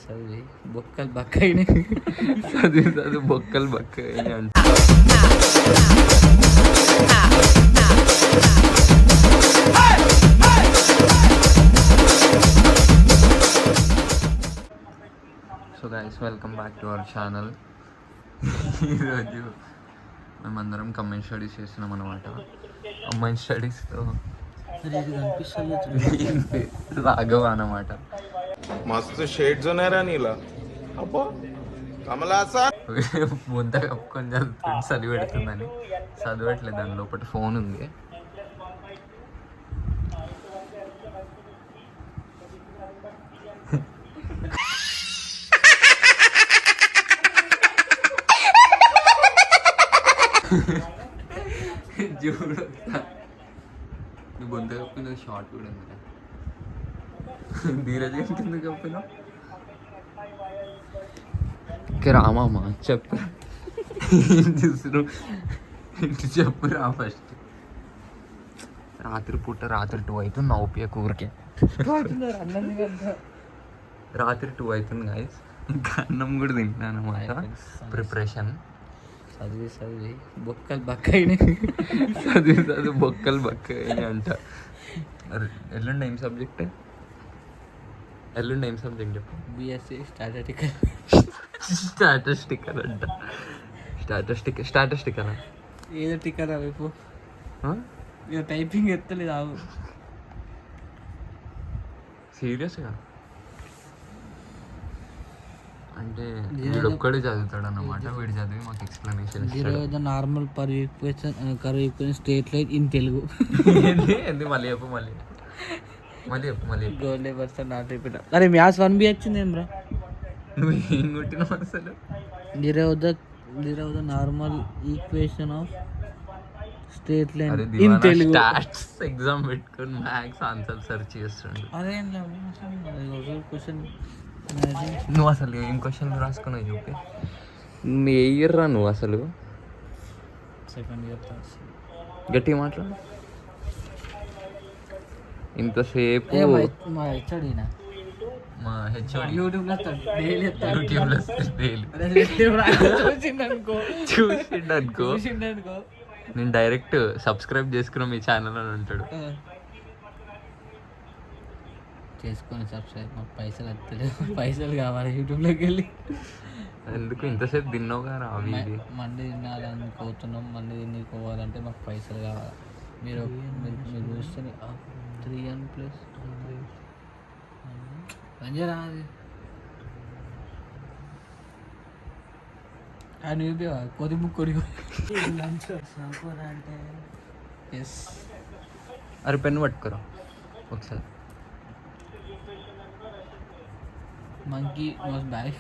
చదివి బొక్కలు బక్కయినాయి. చదివి బొక్కలు బక్కయినాయి అంట. So guys, welcome back to our channel. ఈరోజు మేమందరం కంబైన్ స్టడీస్ చేస్తున్నాం అన్నమాట. కంబైన్ స్టడీస్తో రాఘవ అన్నమాట. मस्त शेड जो नाही राणीला अप्पा कमला असा ముంత కప్పుకొని చదువుతుంది, చదివి పెడుతుందని. చదవట్లేదు, దాని లోపల ఫోన్ ఉంది. చూడు, నువ్వు బొంత కప్పిన షార్ట్ కూడా ఉంది. ధీరజ్ కింద కప్పిన రామమ్మ చెప్పు, ఏం చూస్తున్నావు? చెప్పు రా ఫస్ట్. రాత్రి పూట రాత్రి 2 అవుతుంది. నవ్వుపియకు ఊరికే. రాత్రి 2 అవుతుంది గైస్. ఇంకా అన్నం కూడా తింటున్నాను అన్నమాట. ప్రిపరేషన్. చదివి బొక్కలు బక్కయినాయి. చదివి బొక్కలు బక్కయినాయి అంట. ఎల్లుండి ఏం సబ్జెక్ట్? ఎల్లుండి ఏం సబ్జెక్ట్ చెప్పు. బిఎస్సి స్టాటిస్టికల్ అంట. స్టాటిస్టికల్ ఏదో టిక్కర్ వైపు ఇక టైపింగ్ ఎత్తలేదు. ఆవు సీరియస్గా అంటే వీడొక్కడే చదువుతాడు అన్నమాట. వీడు చదివి మాకు ఎక్స్ప్లెనేషన్ ఇస్తాడు. Normal per equation curve equation straight line in Telugu. ఏంది మళ్ళీ చెప్పు, మళ్ళీ గోల్డ్ పర్సెంట్ నాట్ రిపీట్. అరే మ్యాథ్స్ 1B వచ్చింది ఏం రా? నువ్వు ఏం కొట్టినావు అసలు? Derive the normal equation of straight line in Telugu. Stats exam పెట్టుకొని మ్యాథ్స్ ఆన్సర్ సెర్చ్ చేస్తుండు. అదే క్వశ్చన్ నువ్వు అసలు ఏం క్వశ్చన్ రాసుకున్నావు చూపి. నువ్వు ఏ ఇయర్ రా నువ్వు అసలు? Second year. గట్టిగా మాట్లాడు. ఇంతసేపు మా హెచ్ఓడినా మా హెచ్ఓడి యూట్యూబ్లో డైలీ చూసిండనుకో, నేను డైరెక్ట్ సబ్స్క్రైబ్ చేసుకున్నా మీ ఛానల్ అని అంటాడు. చేసుకొని సబ్స్క్రైబ్. మాకు పైసలు వస్తలేదు, పైసలు కావాలి యూట్యూబ్లోకి వెళ్ళి. ఎందుకు ఇంతసేపు తిన్నావుగా రా? అవి మండి తినాలని పోతున్నాం, మండి తిని మాకు పైసలు కావాలి. మీరు చూస్తే 3N ప్లస్ పంజరా అది నువ్వు కొద్ది బుక్ కొడి అంటే ఎస్. అరే పెన్ను పట్టుకురా ఒకసారి. మంకీ మోస్ బాయ్,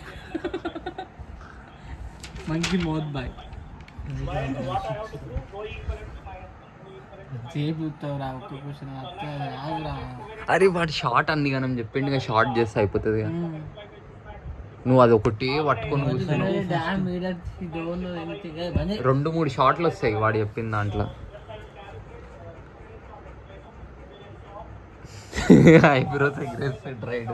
మంకీ మోత్ బాయ్. అరే వాడు షార్ట్ అన్ని గానం చెప్పిండు, షార్ట్ చేస్తే అయిపోతుంది. నువ్వు అది ఒకటి పట్టుకొని కూర్చున్నావు. 2-3 షార్ట్లు వస్తాయి వాడు చెప్పిన దాంట్లో. ఐబ్రోస్ ఎగరేస్తాడు రైడ్,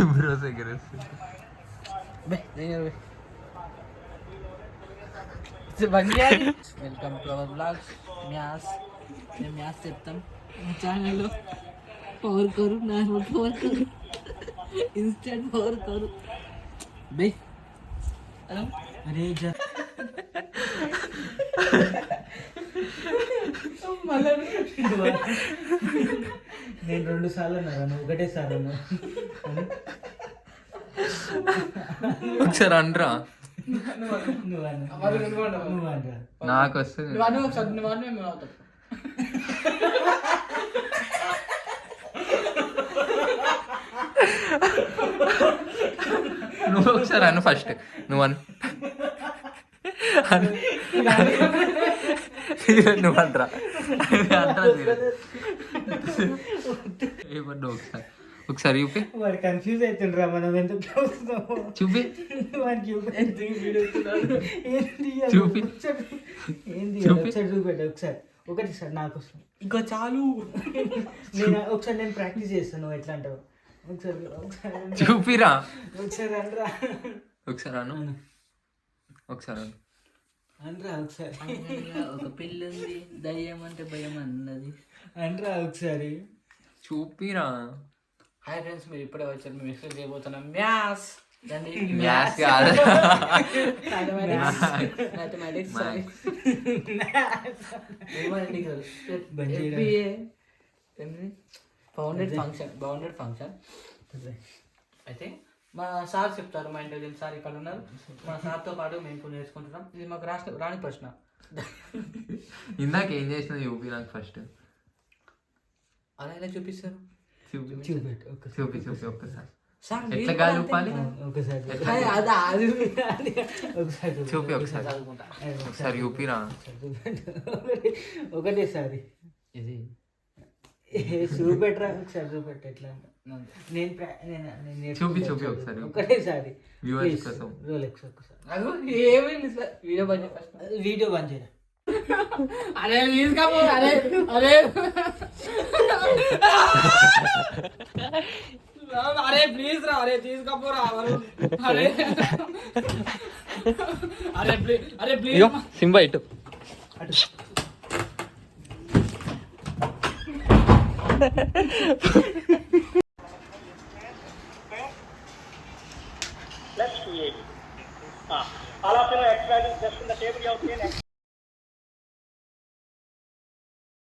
ఐబ్రోస్ ఎగరేస్తాడు. Welcome to our blogs. మేము మ్యాథ్స్ చెప్తాం మా ఛానల్లో. పవర్ కరు, నార్మల్ పవర్ కరు, ఇన్స్టెంట్ పవర్ కరు. బే నేను 2 సార్లు అన్నా, నువ్వు ఒకటే సార్ అన్నా. ఒకసారి అనరా, నాకు వస్తుంది. నువ్వు ఒకసారి అను ఫస్ట్. నువ్వు అను, నువ్వు అంటరా ఏమన్నా ఒకసారి చూపి. వాడు కన్ఫ్యూజ్ అవుతుండ్రా, మనం ఎందుకు చూపి చూపి ఏంది ఒకసారి చూపెట్ట. ఒకటి సార్ నాకు వస్తుంది ఇంకా చాలు. నేను ఒకసారి ప్రాక్టీస్ చేస్తాను. ఎట్లా అంటావు? చూపిరా ఒకసారి అనరా ఒకసారి అను ఒకసారి అను అనరా ఒకసారి ఒక పిల్లి ఉంది దయ్యం అంటే భయం అన్నది. అనరా ఒకసారి చూపిరా. హాయ్ ఫ్రెండ్స్, మీరు ఇప్పుడే వచ్చారు. మేము ఎక్స్ప్లెయిన్ చేయబోతున్నాం మ్యాథ్స్. మ్యాథ్స్ కాదు మ్యాథమెటిక్స్ బౌండెడ్ ఫంక్షన్ అయితే మా సార్ చెప్తారు. మా ఇంటెలిజెన్స్ సార్ ఇక్కడ ఉన్నారు. మా సార్తో పాటు మేము ఇప్పుడు నేర్చుకుంటున్నాం. ఇది మాకు రాని ప్రశ్న. ఇందాక ఏం చేసినా చూపి నాకు ఫస్ట్. అలా ఎలా చూపిస్తారు? చూపి ఒక్కసారి. సార్ ఎట్లా కలపాలి ఒకసారి చూపి ఒకసారి ఒకసారి చూపిరా. ఒకటేసారి ఇది చూపెట్టరా ఒకసారి చూపెట్ట ఎట్లా నేను చూపి ఒకసారి ఒకటేసారి వ్యూవర్స్ కోసం. రోలెక్స్ ఒకసారి ఏమైంది సార్? వీడియో బంద్ ఫస్ట్. వీడియో బంద్ చేయరా. అరే తీసుకోపో. అరే అరే అరే ప్లీజ్ రా. అరే తీసుకోపోరా. అరే అరే ప్లీజ్. అరే ప్లీజ్ సింబా ఇటు. Let's create. All of you know X value is just in the table you have seen.